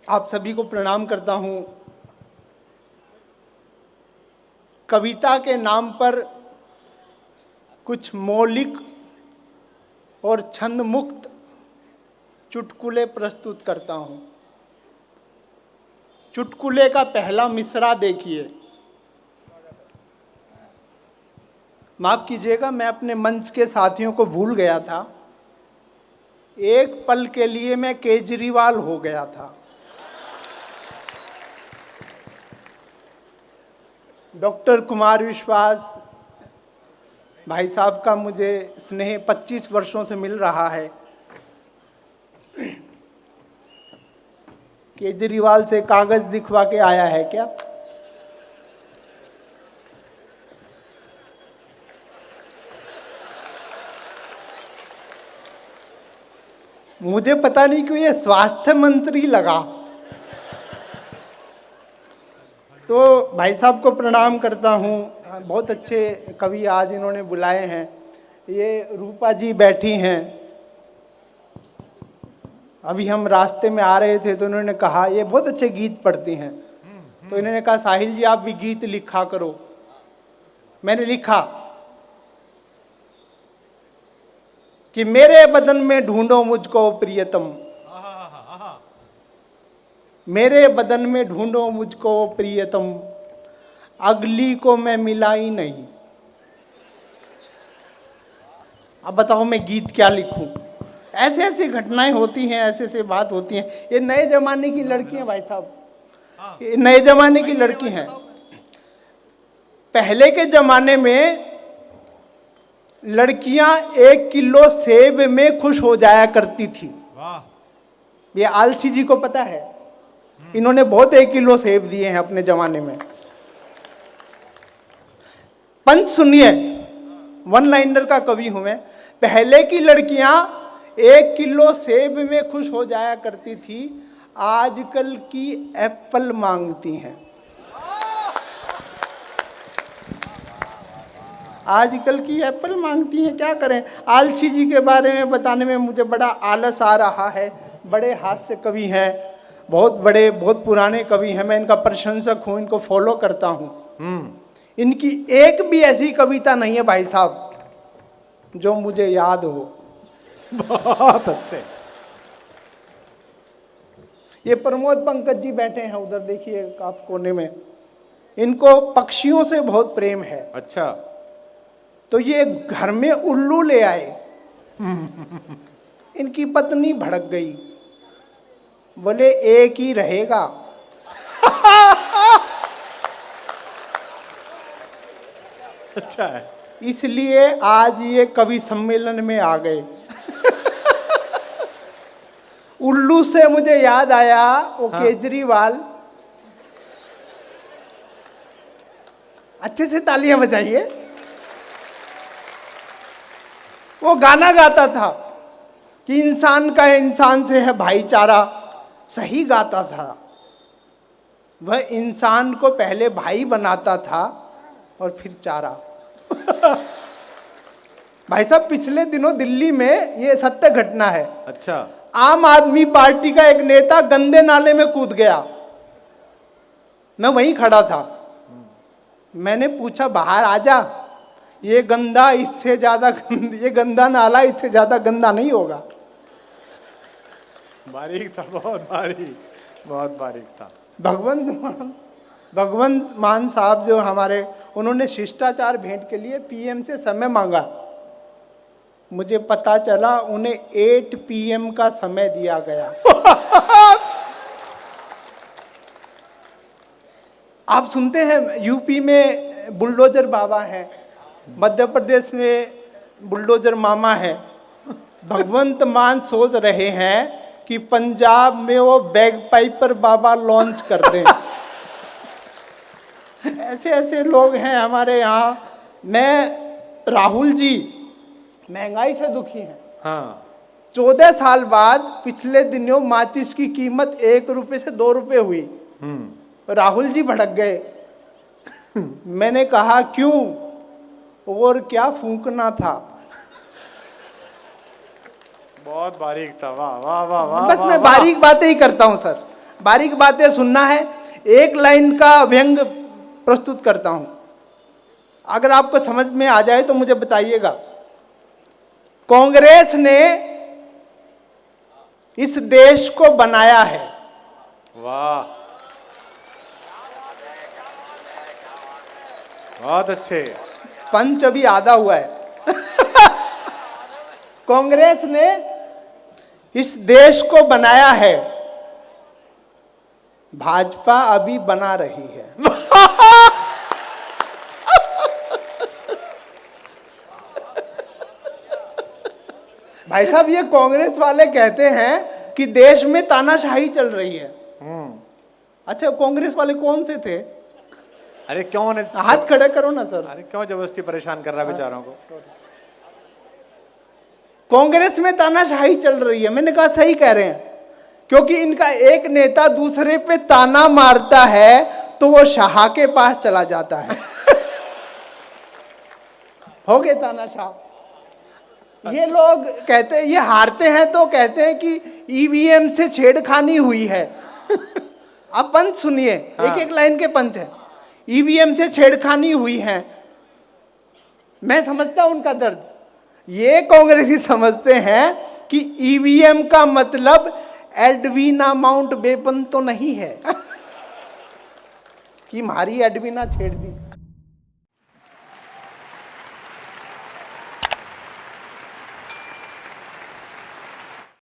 आप सभी को प्रणाम करता हूं। कविता के नाम पर कुछ मौलिक और छंद मुक्त चुटकुले प्रस्तुत करता हूं। चुटकुले का पहला मिसरा देखिए। माफ कीजिएगा, मैं अपने मंच के साथियों को भूल गया था। एक पल के लिए मैं केजरीवाल हो गया था। डॉक्टर कुमार विश्वास भाई साहब का मुझे स्नेह 25 वर्षों से मिल रहा है। केजरीवाल से कागज दिखवा के आया है क्या? मुझे पता नहीं क्यों ये स्वास्थ्य मंत्री लगा। तो भाई साहब को प्रणाम करता हूँ। बहुत अच्छे कवि आज इन्होंने बुलाए हैं। ये रूपा जी बैठी हैं। अभी हम रास्ते में आ रहे थे तो इन्होंने कहा ये बहुत अच्छे गीत पढ़ती हैं। तो इन्होंने कहा साहिल जी आप भी गीत लिखा करो। मैंने लिखा कि मेरे बदन में ढूंढो मुझको प्रियतम, मेरे बदन में ढूंढो मुझको प्रियतम, अगली को मैं मिला ही नहीं। अब बताओ मैं गीत क्या लिखूं? ऐसे ऐसी घटनाएं होती हैं, ऐसे ऐसे बात होती हैं। ये नए जमाने की लड़की हैं भाई साहब, ये नए जमाने की लड़की हैं। पहले के जमाने में लड़कियां 1 किलो सेब में खुश हो जाया करती थी। ये आलसी जी को पता है, इन्होंने बहुत 1 किलो सेब दिए हैं अपने जमाने में। पंच सुनिए, वन लाइनर का कवि हूं मैं। पहले की लड़कियां 1 किलो सेब में खुश हो जाया करती थी, आजकल की एप्पल मांगती हैं। आजकल की एप्पल मांगती हैं, क्या करें। आलसी जी के बारे में बताने में मुझे बड़ा आलस आ रहा है। बड़े हास्य कवि हैं, बहुत बड़े, बहुत पुराने कवि हैं। मैं इनका प्रशंसक हूँ, इनको फॉलो करता हूँ। इनकी एक भी ऐसी कविता नहीं है भाई साहब जो मुझे याद हो। बहुत अच्छे। ये प्रमोद पंकज जी बैठे हैं उधर, देखिए आप कोने में। इनको पक्षियों से बहुत प्रेम है। अच्छा। तो ये घर में उल्लू ले आए। इनकी पत्नी भड़क गई, बोले एक ही रहेगा। अच्छा है। इसलिए आज ये कवि सम्मेलन में आ गए। उल्लू से मुझे याद आया वो केजरीवाल। अच्छे से तालियां बजाइए। वो गाना गाता था कि इंसान का इंसान से है भाईचारा। सही गाता था। वह इंसान को पहले भाई बनाता था और फिर चारा। भाई साहब पिछले दिनों दिल्ली में ये सत्य घटना है। अच्छा। आम आदमी पार्टी का एक नेता गंदे नाले में कूद गया। मैं वहीं खड़ा था। मैंने पूछा बाहर आजा, ये गंदा इससे ज्यादा ये गंदा नाला इससे ज्यादा गंदा नहीं होगा। बारीक था, बहुत बारीक, बहुत बारीक था। भगवंत मान साहब जो हमारे, उन्होंने शिष्टाचार भेंट के लिए पीएम से समय मांगा। मुझे पता चला उन्हें 8 PM का समय दिया गया। आप सुनते हैं यूपी में बुलडोजर बाबा हैं, मध्य प्रदेश में बुलडोजर मामा है। भगवंत मान सोच रहे हैं कि पंजाब में वो बैग पाइपर बाबा लॉन्च कर दें। ऐसे ऐसे लोग हैं हमारे यहाँ। राहुल जी महंगाई से दुखी हैं। हाँ। 14 साल बाद पिछले दिनों माचिस की कीमत 1 रुपए से 2 रुपए हुई। राहुल जी भड़क गए। मैंने कहा क्यों? और क्या फूंकना था। बहुत बारीक था। वाह वाह वाह वाह। बस मैं बारीक बातें ही करता हूं सर। बारीक बातें सुनना है। एक लाइन का व्यंग प्रस्तुत करता हूं, अगर आपको समझ में आ जाए तो मुझे बताइएगा। कांग्रेस ने इस देश को बनाया है। वाह, बहुत अच्छे। पंच अभी आधा हुआ है। कांग्रेस ने इस देश को बनाया है, भाजपा अभी बना रही है। भाई साहब, ये कांग्रेस वाले कहते हैं कि देश में तानाशाही चल रही है। अच्छा, कांग्रेस वाले कौन से थे? अरे क्यों ने हाथ खड़े करो ना सर। अरे क्यों जबरदस्ती परेशान कर रहा है बेचारों को? कांग्रेस में तानाशाही चल रही है। मैंने कहा सही कह रहे हैं, क्योंकि इनका एक नेता दूसरे पे ताना मारता है तो वो शाह के पास चला जाता है। हो गए तानाशाह। ये लोग कहते हैं, ये हारते हैं तो कहते हैं कि ईवीएम से छेड़खानी हुई है। अब पंच सुनिए, एक एक लाइन के पंच है। ईवीएम से छेड़खानी हुई है। मैं समझता हूं उनका दर्द। ये कांग्रेसी समझते हैं कि ईवीएम का मतलब एडवीना माउंट बेपन तो नहीं है कि हमारी एडवीना छेड़ दी।